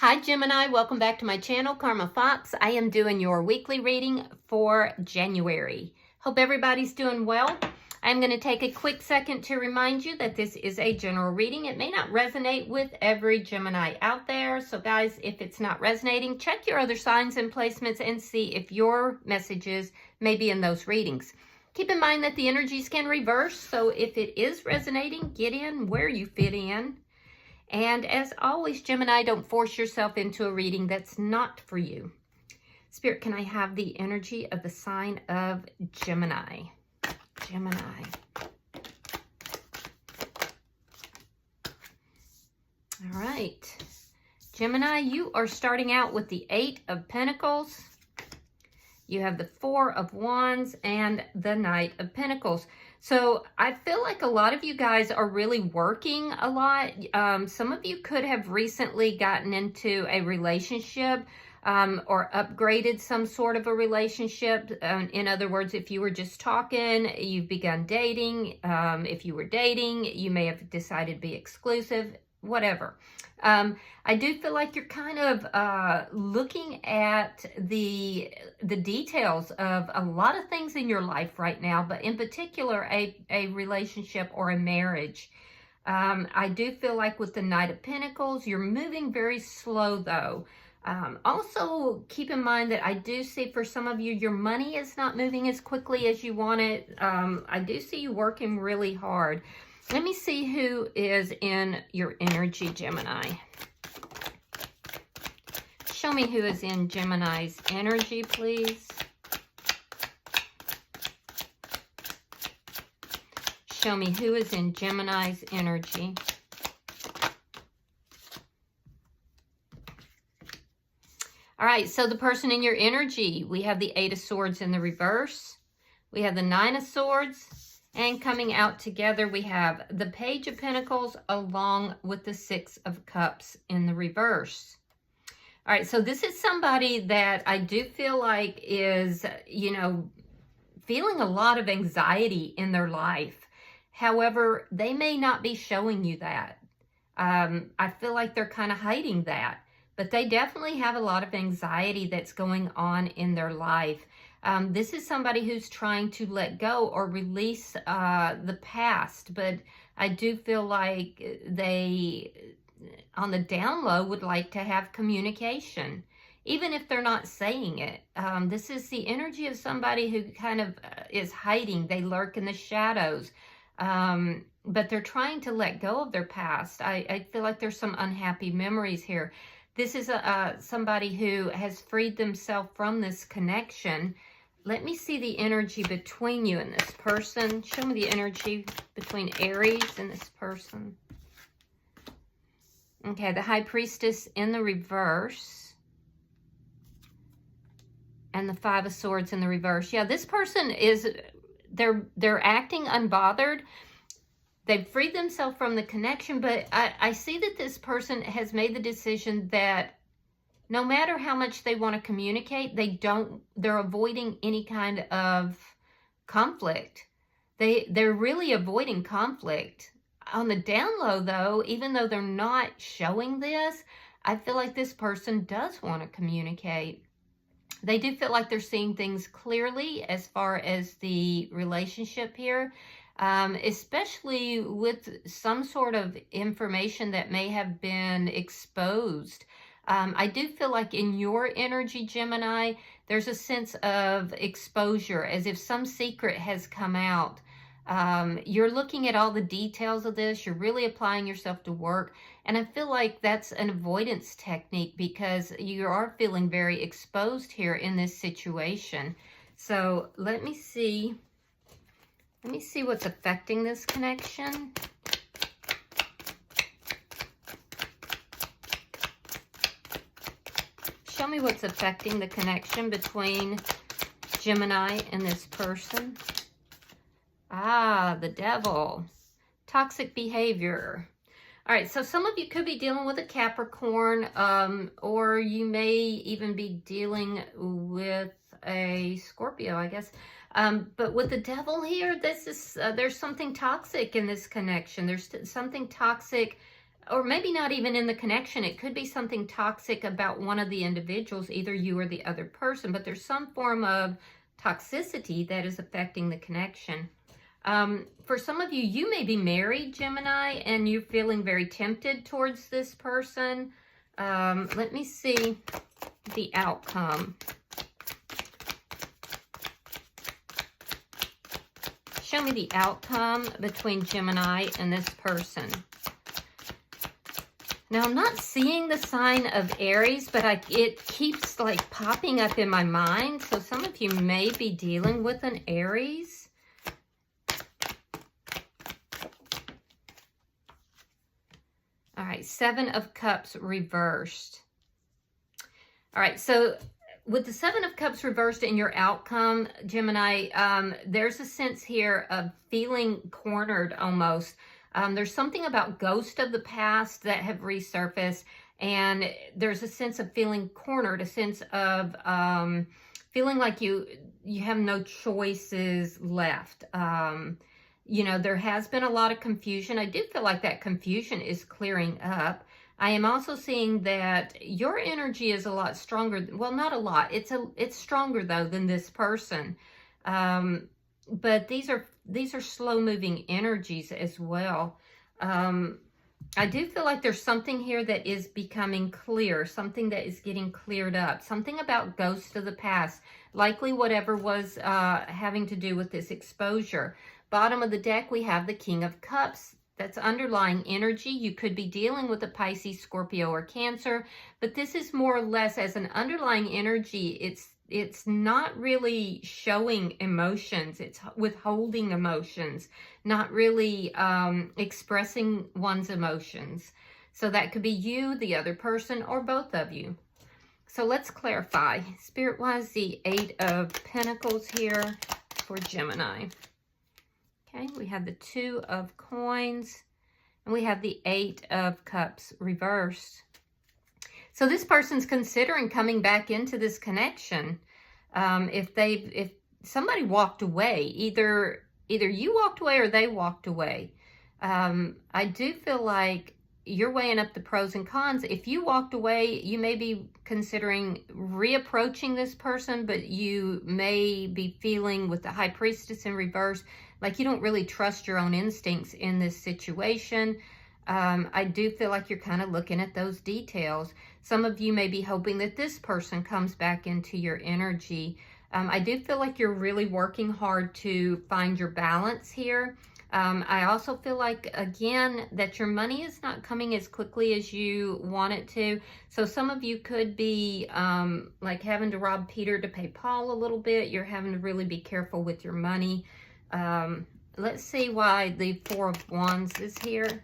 Hi Gemini, welcome back to my channel, Karma Fox. I am doing your weekly reading for January. Hope everybody's doing well. I'm going to take a quick second to remind you that this is a general reading. It may not resonate with every Gemini out there. So guys, if it's not resonating, check your other signs and placements and see if your messages may be in those readings. Keep in mind that the energies can reverse. So if it is resonating, get in where you fit in. And as always, Gemini, don't force yourself into a reading that's not for you. Spirit, can I have the energy of the sign of Gemini? Gemini. All right. Gemini, you are starting out with the 8 of Pentacles. You have the 4 of Wands and the Knight of Pentacles. So I feel like a lot of you guys are really working a lot. Some of you could have recently gotten into a relationship or upgraded some sort of a relationship. In other words, if you were just talking, you've begun dating. If you were dating, you may have decided to be exclusive, whatever. I do feel like you're kind of looking at the details of a lot of things in your life right now, but in particular, a relationship or a marriage. I do feel like with the Knight of Pentacles, you're moving very slow though. Also, keep in mind that I do see for some of you, your money is not moving as quickly as you want it. I do see you working really hard. Let me see who is in your energy, Gemini. Show me who is in Gemini's energy, please. Show me who is in Gemini's energy. All right, so the person in your energy, we have the 8 of Swords in the reverse. We have the 9 of Swords. And coming out together, we have the Page of Pentacles along with the 6 of Cups in the reverse. All right, so this is somebody that I do feel like is, feeling a lot of anxiety in their life. However, they may not be showing you that. I feel like they're kind of hiding that. But they definitely have a lot of anxiety that's going on in their life. This is somebody who's trying to let go or release the past, but I do feel like they, on the down low, would like to have communication, even if they're not saying it. This is the energy of somebody who kind of is hiding. They lurk in the shadows, but they're trying to let go of their past. I feel like there's some unhappy memories here. This is somebody who has freed themselves from this connection. Let me see the energy between you and this person. Show me the energy between Aries and this person. Okay, the High Priestess in the reverse. And the 5 of Swords in the reverse. Yeah, this person is, they're acting unbothered. They've freed themselves from the connection, but I see that this person has made the decision that no matter how much they want to communicate, they're avoiding any kind of conflict. They're really avoiding conflict. On the down low though, even though they're not showing this, I feel like this person does want to communicate. They do feel like they're seeing things clearly as far as the relationship here. Especially with some sort of information that may have been exposed. I do feel like in your energy, Gemini, there's a sense of exposure, as if some secret has come out. You're looking at all the details of this. You're really applying yourself to work. And I feel like that's an avoidance technique because you are feeling very exposed here in this situation. So let me see. Let me see what's affecting this connection. Show me what's affecting the connection between Gemini and this person. Ah, the Devil. Toxic behavior. All right, so some of you could be dealing with a Capricorn, or you may even be dealing with a Scorpio, I guess. But with the Devil here, this is there's something toxic in this connection. There's something toxic or maybe not even in the connection. It could be something toxic about one of the individuals, either you or the other person, but there's some form of toxicity that is affecting the connection. For some of you, you may be married, Gemini, and you're feeling very tempted towards this person. Let me see the outcome. Show me the outcome between Gemini and this person. Now, I'm not seeing the sign of Aries, but it keeps like popping up in my mind. So some of you may be dealing with an Aries. All right, Seven of Cups reversed. All right, so with the Seven of Cups reversed in your outcome, Gemini, there's a sense here of feeling cornered almost. There's something about ghosts of the past that have resurfaced, and there's a sense of feeling cornered, a sense of feeling like you have no choices left. You know, there has been a lot of confusion. I do feel like that confusion is clearing up. I am also seeing that your energy is a lot stronger. Well, not a lot. It's stronger though than this person. But these are slow-moving energies as well. I do feel like there's something here that is becoming clear, something that is getting cleared up, something about ghosts of the past, likely whatever was having to do with this exposure. Bottom of the deck, we have the King of Cups. That's underlying energy. You could be dealing with a Pisces, Scorpio, or Cancer, but this is more or less as an underlying energy. It's not really showing emotions. It's withholding emotions, not really expressing one's emotions. So that could be you, the other person, or both of you. So let's clarify. Spirit-wise, the Eight of Pentacles here for Gemini. Okay, we have the Two of Coins, and we have the Eight of Cups reversed. So this person's considering coming back into this connection. If somebody walked away, either you walked away or they walked away. I do feel like you're weighing up the pros and cons. If you walked away, you may be considering reapproaching this person, but you may be feeling with the High Priestess in reverse, like you don't really trust your own instincts in this situation. I do feel like you're kind of looking at those details. Some of you may be hoping that this person comes back into your energy. I do feel like you're really working hard to find your balance here. I also feel like, again, that your money is not coming as quickly as you want it to. So some of you could be like having to rob Peter to pay Paul a little bit. You're having to really be careful with your money. Let's see why the Four of Wands is here.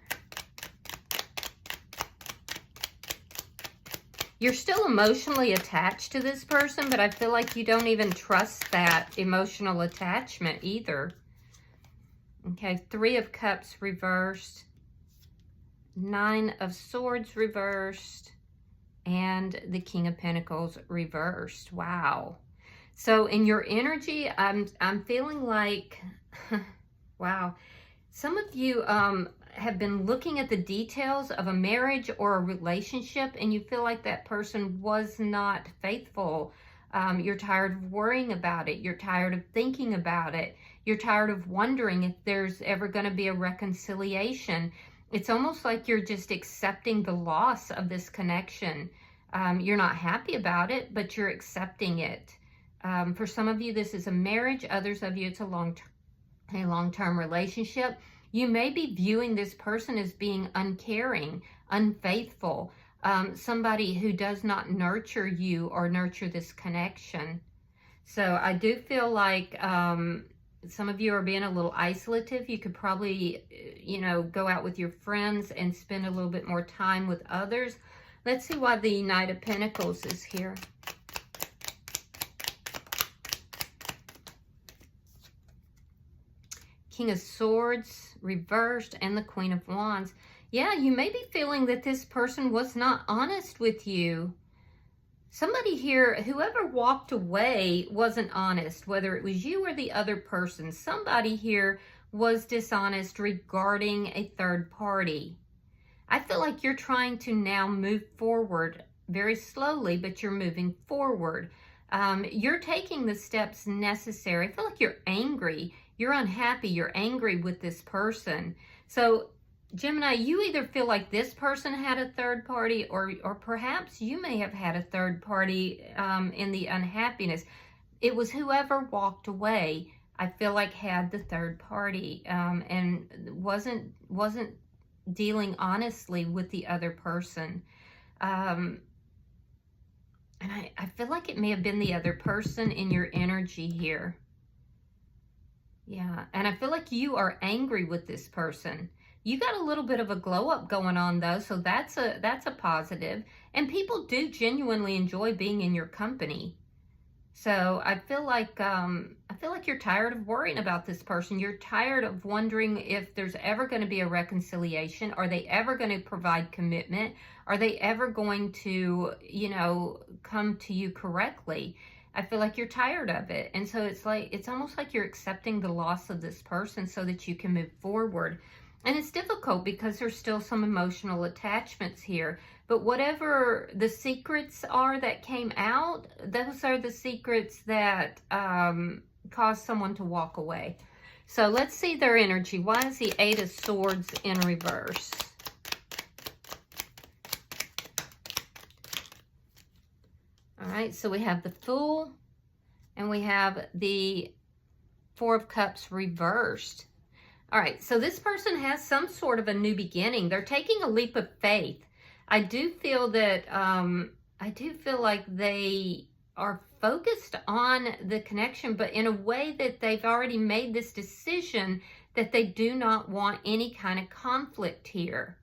You're still emotionally attached to this person, but I feel like you don't even trust that emotional attachment either. Okay, Three of Cups reversed, Nine of Swords reversed, and the King of Pentacles reversed. Wow. So in your energy, I'm feeling like, wow, some of you have been looking at the details of a marriage or a relationship, and you feel like that person was not faithful. You're tired of worrying about it. You're tired of thinking about it. You're tired of wondering if there's ever going to be a reconciliation. It's almost like you're just accepting the loss of this connection. You're not happy about it, but you're accepting it. For some of you, this is a marriage. Others of you, it's a long-term relationship. You may be viewing this person as being uncaring, unfaithful, somebody who does not nurture you or nurture this connection. So I do feel like some of you are being a little isolative. You could probably, you know, go out with your friends and spend a little bit more time with others. Let's see why the Knight of Pentacles is here. King of Swords reversed, and the Queen of Wands. Yeah, you may be feeling that this person was not honest with you. Somebody here, whoever walked away, wasn't honest, whether it was you or the other person. Somebody here was dishonest regarding a third party. I feel like you're trying to now move forward very slowly, but you're moving forward. You're taking the steps necessary. I feel like you're angry. You're unhappy. You're angry with this person. So Gemini, you either feel like this person had a third party, or perhaps you may have had a third party in the unhappiness. It was whoever walked away, I feel like, had the third party and wasn't dealing honestly with the other person. And I feel like it may have been the other person in your energy here. Yeah, and I feel like you are angry with this person. You got a little bit of a glow up going on though, so that's a positive. And people do genuinely enjoy being in your company. So I feel like you're tired of worrying about this person. You're tired of wondering if there's ever going to be a reconciliation. Are they ever going to provide commitment? Are they ever going to, come to you correctly? I feel like you're tired of it. And so it's almost like you're accepting the loss of this person so that you can move forward. And it's difficult because there's still some emotional attachments here. But whatever the secrets are that came out, those are the secrets that caused someone to walk away. So let's see their energy. Why is the Eight of Swords in reverse? All right, so we have the Fool and we have the Four of Cups reversed. All right, so this person has some sort of a new beginning. They're taking a leap of faith. I do feel like they are focused on the connection, but in a way that they've already made this decision that they do not want any kind of conflict here.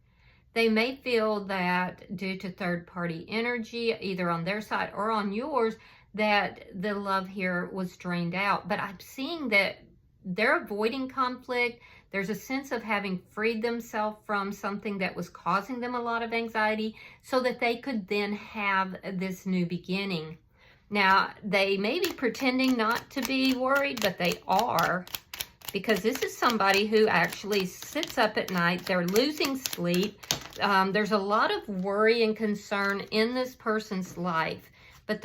They may feel that due to third-party energy, either on their side or on yours, that the love here was drained out. But I'm seeing that they're avoiding conflict. There's a sense of having freed themselves from something that was causing them a lot of anxiety so that they could then have this new beginning. Now, they may be pretending not to be worried, but they are, because this is somebody who actually sits up at night. They're losing sleep. There's a lot of worry and concern in this person's life, but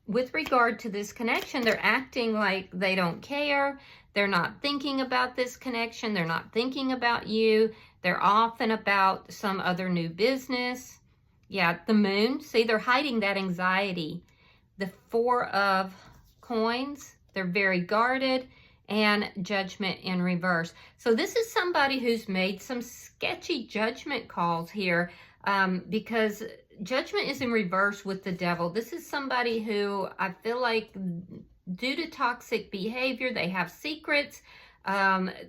with regard to this connection, they're acting like they don't care. They're not thinking about this connection. They're not thinking about you. They're off and about some other new business. Yeah, the Moon. See, they're hiding that anxiety. The Four of Coins. They're very guarded. And Judgment in reverse. So this is somebody who's made some sketchy judgment calls here because Judgment is in reverse with the Devil. This is somebody who I feel like, due to toxic behavior, they have secrets.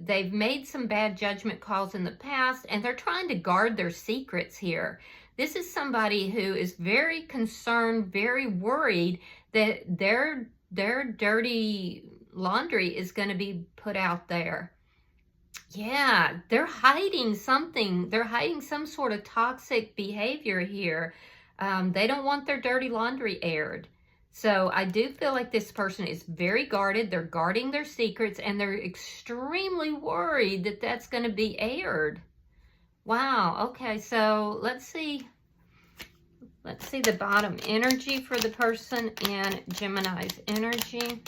They've made some bad judgment calls in the past, and they're trying to guard their secrets here. This is somebody who is very concerned, very worried that their dirty laundry is going to be put out there. Yeah, they're hiding something. They're hiding some sort of toxic behavior here. They don't want their dirty laundry aired. So I do feel like this person is very guarded. They're guarding their secrets, and they're extremely worried that that's going to be aired. Wow. Okay, so let's see. Let's see the bottom energy for the person in Gemini's energy.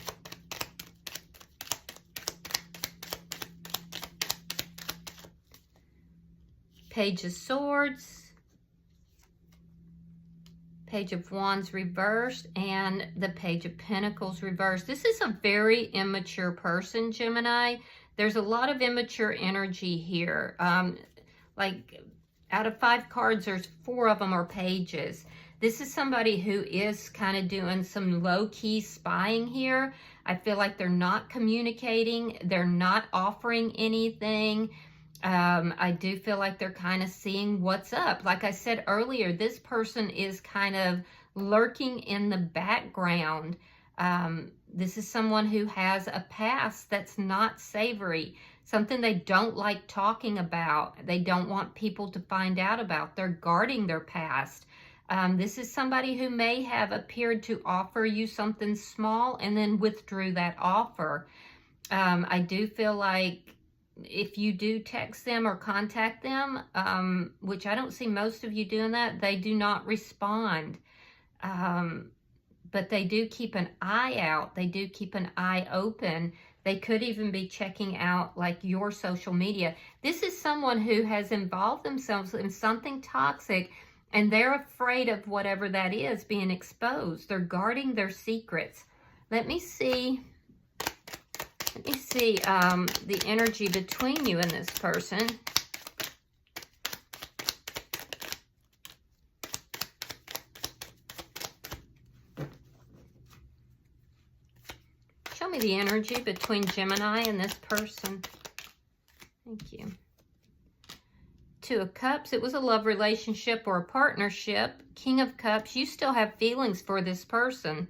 Page of Swords, Page of Wands reversed, and the Page of Pentacles reversed. This is a very immature person, Gemini. There's a lot of immature energy here. Like out of 5 cards, there's 4 of them are pages. This is somebody who is kind of doing some low-key spying here. I feel like they're not communicating. They're not offering anything. I do feel like they're kind of seeing what's up. Like I said earlier, this person is kind of lurking in the background. This is someone who has a past that's not savory, something they don't like talking about. They don't want people to find out about. They're guarding their past. This is somebody who may have appeared to offer you something small and then withdrew that offer. I do feel like if you do text them or contact them, which I don't see most of you doing that, they do not respond. But they do keep an eye out. They do keep an eye open. They could even be checking out like your social media. This is someone who has involved themselves in something toxic, and they're afraid of whatever that is being exposed. They're guarding their secrets. Let me see the energy between you and this person. Show me the energy between Gemini and this person. Thank you. Two of Cups. It was a love relationship or a partnership. King of Cups. You still have feelings for this person.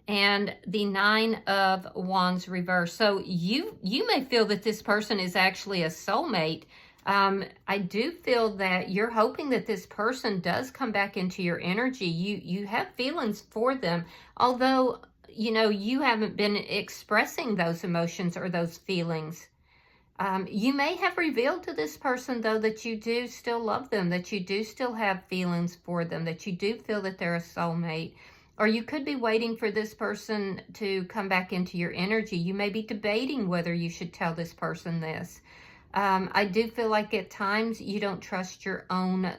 And the Nine of Wands reverse. So you may feel that this person is actually a soulmate. I do feel that you're hoping that this person does come back into your energy. You have feelings for them, although, you know, you haven't been expressing those emotions or those feelings. You may have revealed to this person, though, that you do still love them, that you do still have feelings for them, that you do feel that they're a soulmate. Or you could be waiting for this person to come back into your energy. You may be debating whether you should tell this person this. I do feel like at times you don't trust your own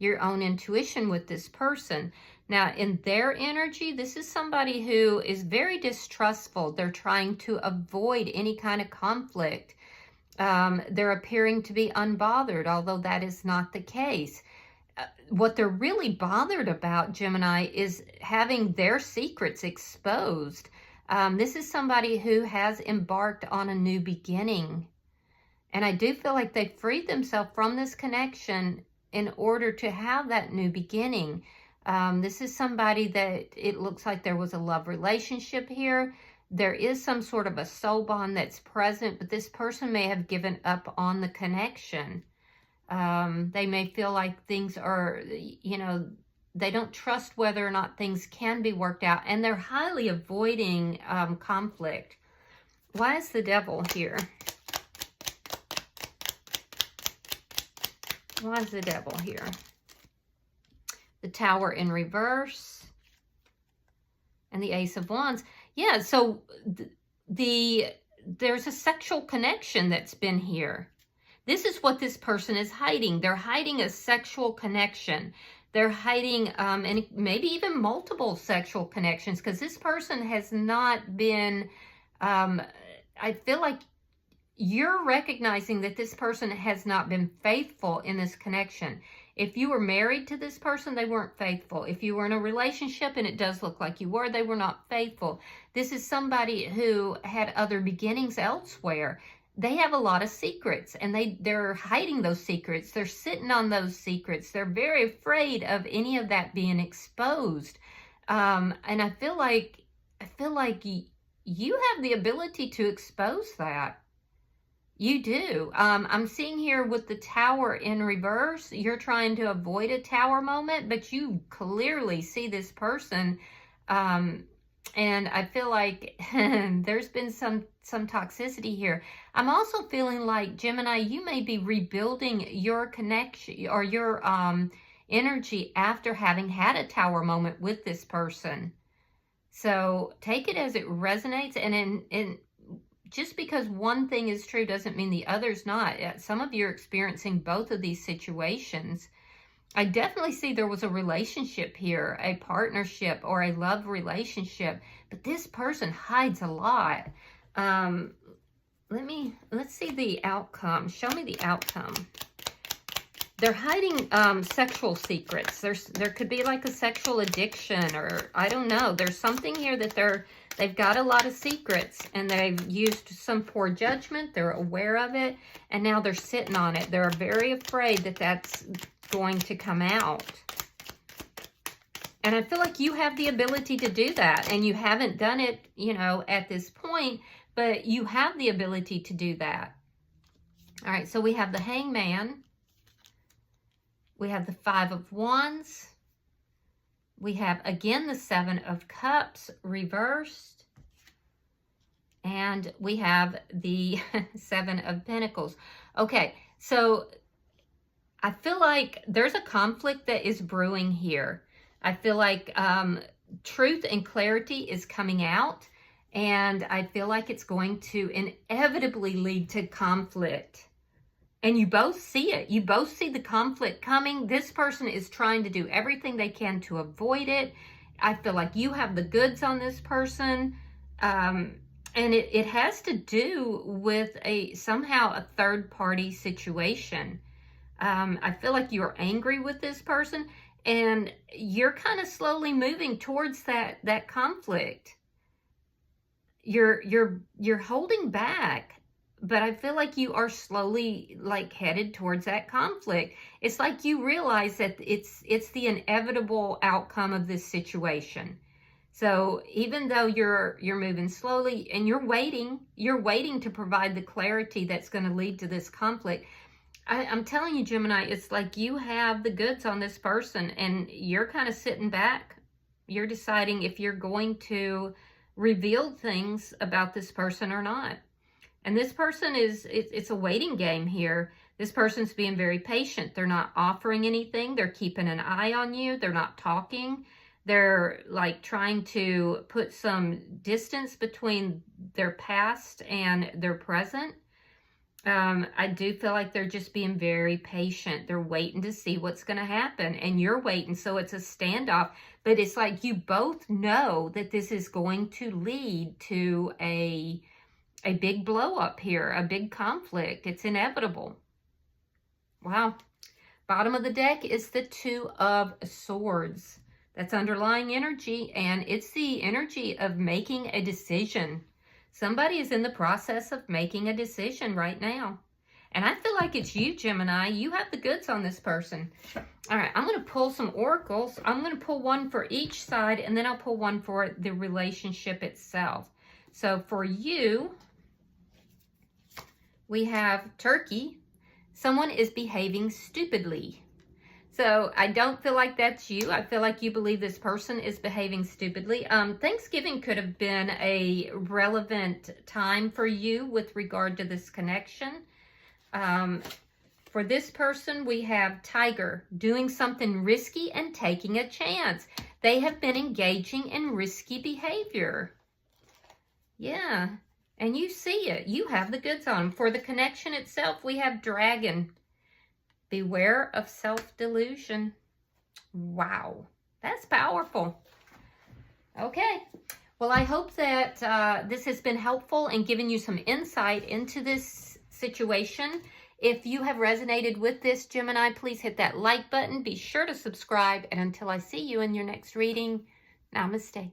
intuition with this person. Now, in their energy, this is somebody who is very distrustful. They're trying to avoid any kind of conflict. They're appearing to be unbothered, although that is not the case. What they're really bothered about, Gemini, is having their secrets exposed. This is somebody who has embarked on a new beginning. And I do feel like they freed themselves from this connection in order to have that new beginning. This is somebody that it looks like there was a love relationship here. There is some sort of a soul bond that's present, but this person may have given up on the connection. They may feel like things are, you know, they don't trust whether or not things can be worked out, and they're highly avoiding conflict. Why is the Devil here? Why is the Devil here? The Tower in reverse and the Ace of Wands. Yeah, so there's a sexual connection that's been here. This is what this person is hiding. They're hiding a sexual connection. They're hiding and maybe even multiple sexual connections, because this person has not been, I feel like you're recognizing that this person has not been faithful in this connection. If you were married to this person, they weren't faithful. If you were in a relationship, and it does look like you were, they were not faithful. This is somebody who had other beginnings elsewhere. They have a lot of secrets, and they're hiding those secrets. They're sitting on those secrets. They're very afraid of any of that being exposed. And I feel like you have the ability to expose that. You do. I'm seeing here with the Tower in reverse, you're trying to avoid a Tower moment, but you clearly see this person. And I feel like there's been some toxicity here. I'm also feeling like, Gemini, you may be rebuilding your connection or your energy after having had a Tower moment with this person. So take it as it resonates, and just because one thing is true doesn't mean the other's not. Some of you are experiencing both of these situations. I definitely see there was a relationship here, a partnership or a love relationship, but this person hides a lot. Let's see the outcome. Show me the outcome. They're hiding sexual secrets. There could be like a sexual addiction, or I don't know. There's something here that they've got a lot of secrets, and they've used some poor judgment. They're aware of it, and now they're sitting on it. They're very afraid that that's going to come out. And I feel like you have the ability to do that, and you haven't done it, you know, at this point, but you have the ability to do that. All right, so we have the Hangman. We have the Five of Wands. We have, again, the Seven of Cups reversed. And we have the Seven of Pentacles. Okay, so I feel like there's a conflict that is brewing here. I feel like truth and clarity is coming out, and I feel like it's going to inevitably lead to conflict. And you both see it. You both see the conflict coming. This person is trying to do everything they can to avoid it. I feel like you have the goods on this person. And it has to do with somehow a third party situation. I feel like you're angry with this person, and you're kind of slowly moving towards that conflict. You're holding back, but I feel like you are slowly like headed towards that conflict. It's like you realize that it's the inevitable outcome of this situation. So even though you're moving slowly and you're waiting to provide the clarity that's going to lead to this conflict, I'm telling you, Gemini, it's like you have the goods on this person, and you're kind of sitting back. You're deciding if you're going to reveal things about this person or not. And this person it's a waiting game here. This person's being very patient. They're not offering anything. They're keeping an eye on you. They're not talking. They're like trying to put some distance between their past and their present. I do feel like they're just being very patient. They're waiting to see what's going to happen, and you're waiting. So it's a standoff, but it's like you both know that this is going to lead to a big blow up here, a big conflict. It's inevitable. Wow. Bottom of the deck is the Two of Swords. That's underlying energy, and it's the energy of making a decision. Somebody is in the process of making a decision right now. And I feel like it's you, Gemini. You have the goods on this person. All right, I'm going to pull some oracles. I'm going to pull one for each side, and then I'll pull one for the relationship itself. So for you, we have Turkey. Someone is behaving stupidly. So I don't feel like that's you. I feel like you believe this person is behaving stupidly. Thanksgiving could have been a relevant time for you with regard to this connection. For this person, we have Tiger, doing something risky and taking a chance. They have been engaging in risky behavior. Yeah, and you see it. You have the goods on them. For the connection itself, we have Dragon. Beware of self-delusion. Wow, that's powerful. Okay, well, I hope that this has been helpful and given you some insight into this situation. If you have resonated with this, Gemini, please hit that like button. Be sure to subscribe. And until I see you in your next reading, namaste.